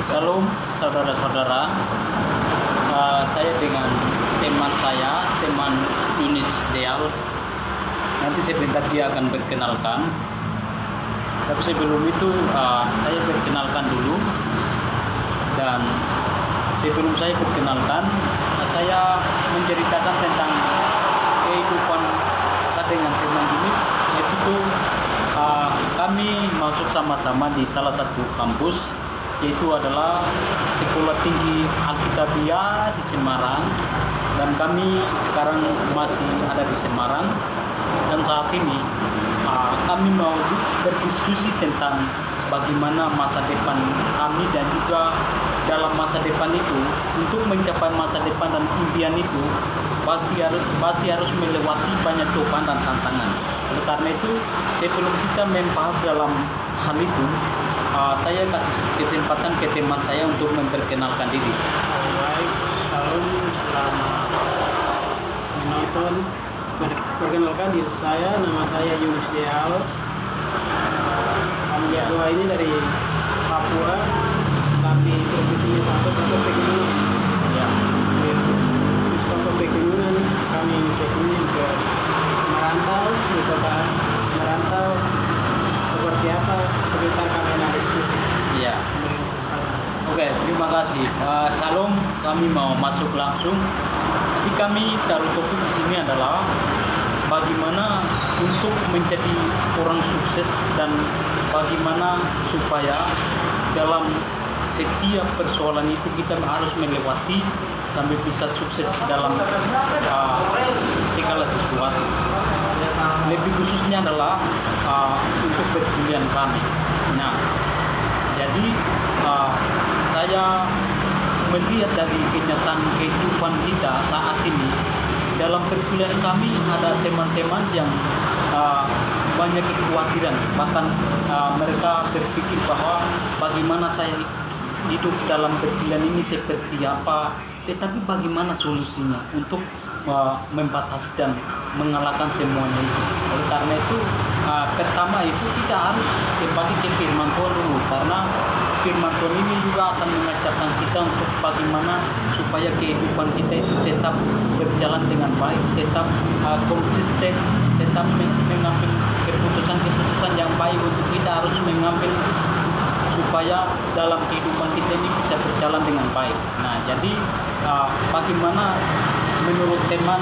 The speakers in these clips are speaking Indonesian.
Salam saudara-saudara. Saya dengan teman Yunis Deal. Nanti sebentar dia akan berkenalkan. Tapi sebelum itu saya berkenalkan dulu. Dan sebelum saya berkenalkan, saya menceritakan tentang kehidupan saya dengan teman Yunis. Yaitu kami masuk sama-sama di salah satu kampus, yaitu adalah Sekolah Tinggi Alkitabiah di Semarang, dan kami sekarang masih ada di Semarang. Dan saat ini kami mau berdiskusi tentang bagaimana masa depan kami, dan juga dalam masa depan itu, untuk mencapai masa depan dan impian itu pasti harus melewati banyak cobaan dan tantangan. Oleh karena itu, sebelum kita membahas dalam hal itu, saya kasih kesempatan ke teman saya untuk memperkenalkan diri. Baik, salam, selamat menonton. Perkenalkan diri saya, nama saya Yunis Deal. Kami berdua ini dari Papua, tapi profesinya satu Papua Pegunungan. Ya. Di Papua Pegunungan kami kesini untuk merantau di kota merantau. Seperti apa? Sebentar kami akan diskusi. Iya. Oke, terima kasih. Salam, kami mau masuk langsung. Jadi kami taruh topik di sini adalah bagaimana untuk menjadi orang sukses, dan bagaimana supaya dalam setiap persoalan itu kita harus melewati sampai bisa sukses dalam segala sesuatu. Lebih khususnya adalah untuk perkuliahan kami. Nah, jadi saya melihat dari kenyataan kehidupan kita saat ini, dalam perkuliahan kami ada teman-teman yang banyak kekhawatiran, bahkan mereka berpikir bahwa bagaimana saya hidup dalam perkuliahan ini seperti apa, tetapi bagaimana solusinya untuk membatasi dan mengalahkan semuanya itu. Oleh karena itu, pertama itu kita harus kembali ke firman Tuhan dulu, karena firman Tuhan ini juga akan mengajarkan kita untuk bagaimana supaya kehidupan kita itu tetap berjalan dengan baik, tetap konsisten, tetap mengambil keputusan-keputusan yang baik untuk kita harus mengambil supaya dalam kehidupan kita ini bisa berjalan dengan baik. Nah, jadi bagaimana menurut teman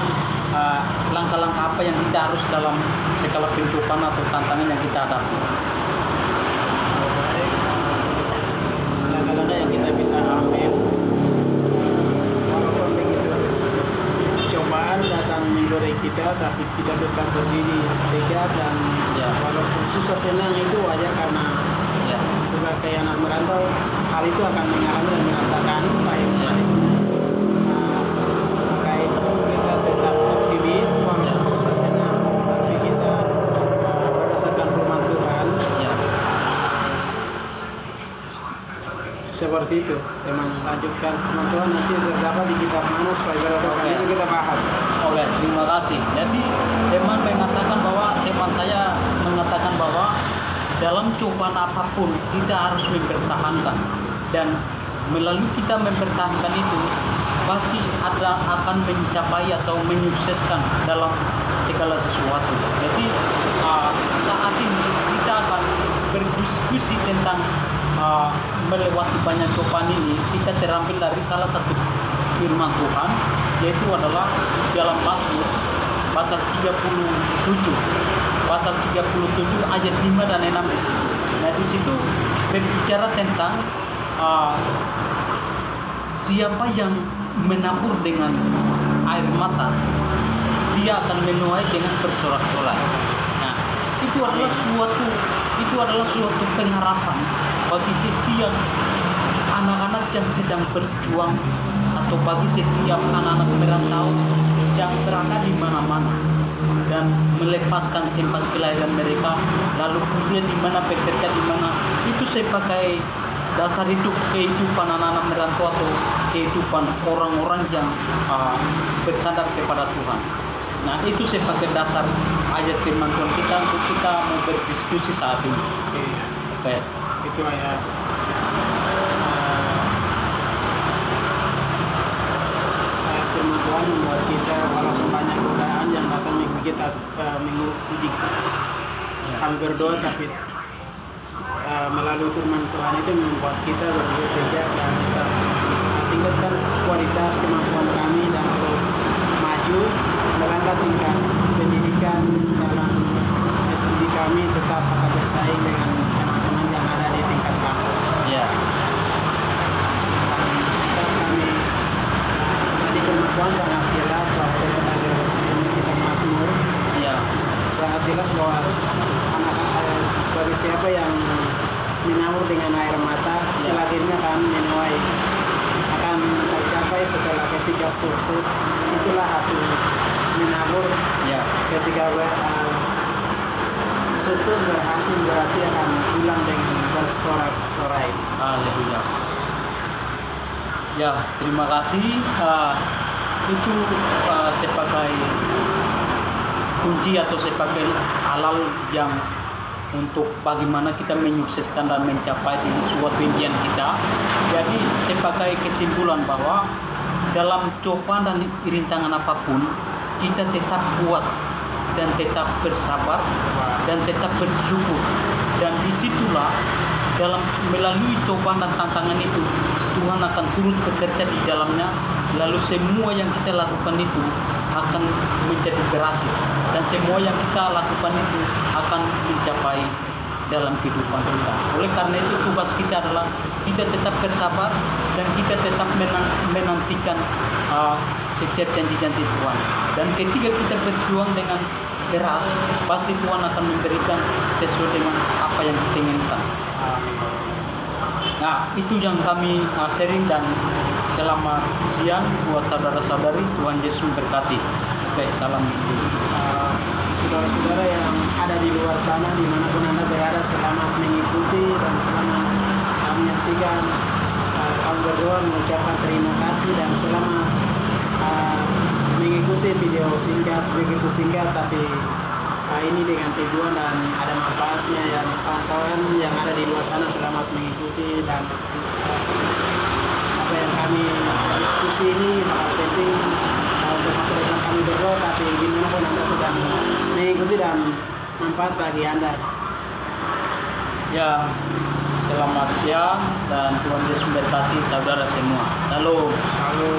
langkah-langkah apa yang kita harus dalam segala pencobaan atau tantangan yang kita hadapi? Langkah-langkah yang kita bisa ambil, walaupun begitu cobaan datang menggoda kita, tapi kita tetap berdiri tegak, dan walaupun susah senang itu wajar, karena sebagai anak merantau hal itu akan mengalami dan merasakan baik manisnya. Maka itu kita tetap optimis walaupun susah senang, tapi kita berdasarkan firman Tuhan. Seperti itu, teman, lanjutkan firman Tuhan nanti terdapat di kitab mana, supaya berdasarkan itu kita bahas. Oke, terima kasih. Jadi teman saya mengatakan bahwa dalam cobaan apapun kita harus mempertahankan, dan melalui kita mempertahankan itu pasti akan mencapai atau menyukseskan dalam segala sesuatu. Jadi saat ini kita akan berdiskusi tentang melewati banyak cobaan ini. Kita terambil dari salah satu firman Tuhan, yaitu adalah dalam Mazmur pasal 37 ayat 5 dan 6 di situ. Nah, di situ berbicara tentang siapa yang menabur dengan air mata, dia akan menuai dengan bersorak-sorai. Nah, itu adalah suatu pengharapan bagi setiap anak-anak yang sedang berjuang, atau bagi setiap anak-anak merantau yang berada di mana-mana dan melepaskan tempat kelahiran mereka, lalu kemudian di mana bekerja di mana, itu sebagai dasar hidup kehidupan anak-anak merantau atau kehidupan orang-orang yang bersandar kepada Tuhan. Nah, itu sebagai dasar ayat firman Tuhan kita untuk kita mau berdiskusi saat ini. Oke. Itu ayat membuat kita walaupun banyak godaan yang datang minggu kita minggu di kami berdoa, tapi melalui firman Tuhan itu membuat kita bekerja dan kita tingkatkan kualitas kemampuan kami dan terus maju melangkah tingkat pendidikan dalam studi kami, tetap akan bersaing dengan teman-teman yang ada di tingkat kampus. Ya. Dan kami tadi firman Tuhan sangat jelas bahwa ada kita Mazmur. Ya. Sangat jelas bahwa anak-anak bagi siapa yang menabur dengan air mata, selanjutnya akan menuai, akan tercapai setelah ketika sukses. Itulah hasil menabur. Ya. Ketika sukses berhasil berarti akan pulang dengan bersorak-sorai. Haleluya. Ya, terima kasih. Itu sebagai kunci atau sebagai halal yang untuk bagaimana kita menyukseskan dan mencapai di suatu impian kita. Jadi sebagai kesimpulan bahwa dalam cobaan dan rintangan apapun kita tetap kuat dan tetap bersabar dan tetap bersyukur, dan disitulah dalam melalui cobaan dan tantangan itu Tuhan akan turut bekerja di dalamnya, lalu semua yang kita lakukan itu akan menjadi berhasil dan semua yang kita lakukan itu akan mencapai dalam kehidupan kita. Oleh karena itu tugas kita adalah kita tetap bersabar dan kita tetap menantikan setiap janji-janji Tuhan, dan ketika kita berjuang dengan keras pasti Tuhan akan memberikan sesuai dengan apa yang kita inginkan. Nah, itu yang kami sharing, dan selamat siang buat saudara-saudari. Tuhan Yesus memberkati. Oke, salam. Saudara-saudara yang ada di luar sana, dimanapun Anda berada, selamat mengikuti dan selamat menyaksikan. Kami berdoa mengucapkan terima kasih dan selamat mengikuti video singkat, begitu singkat tapi ini dengan tujuan dan ada manfaatnya. Yang kawan-kawan yang ada di luar sana selamat mengikuti, dan apa yang kami diskusi ini sangat penting untuk masa depan kami berdoa, tapi gimana pun Anda sedang mengikuti dan manfaat bagi Anda. Ya, selamat siang dan Tuhan Yesus memberkati saudara semua. Halo. Halo.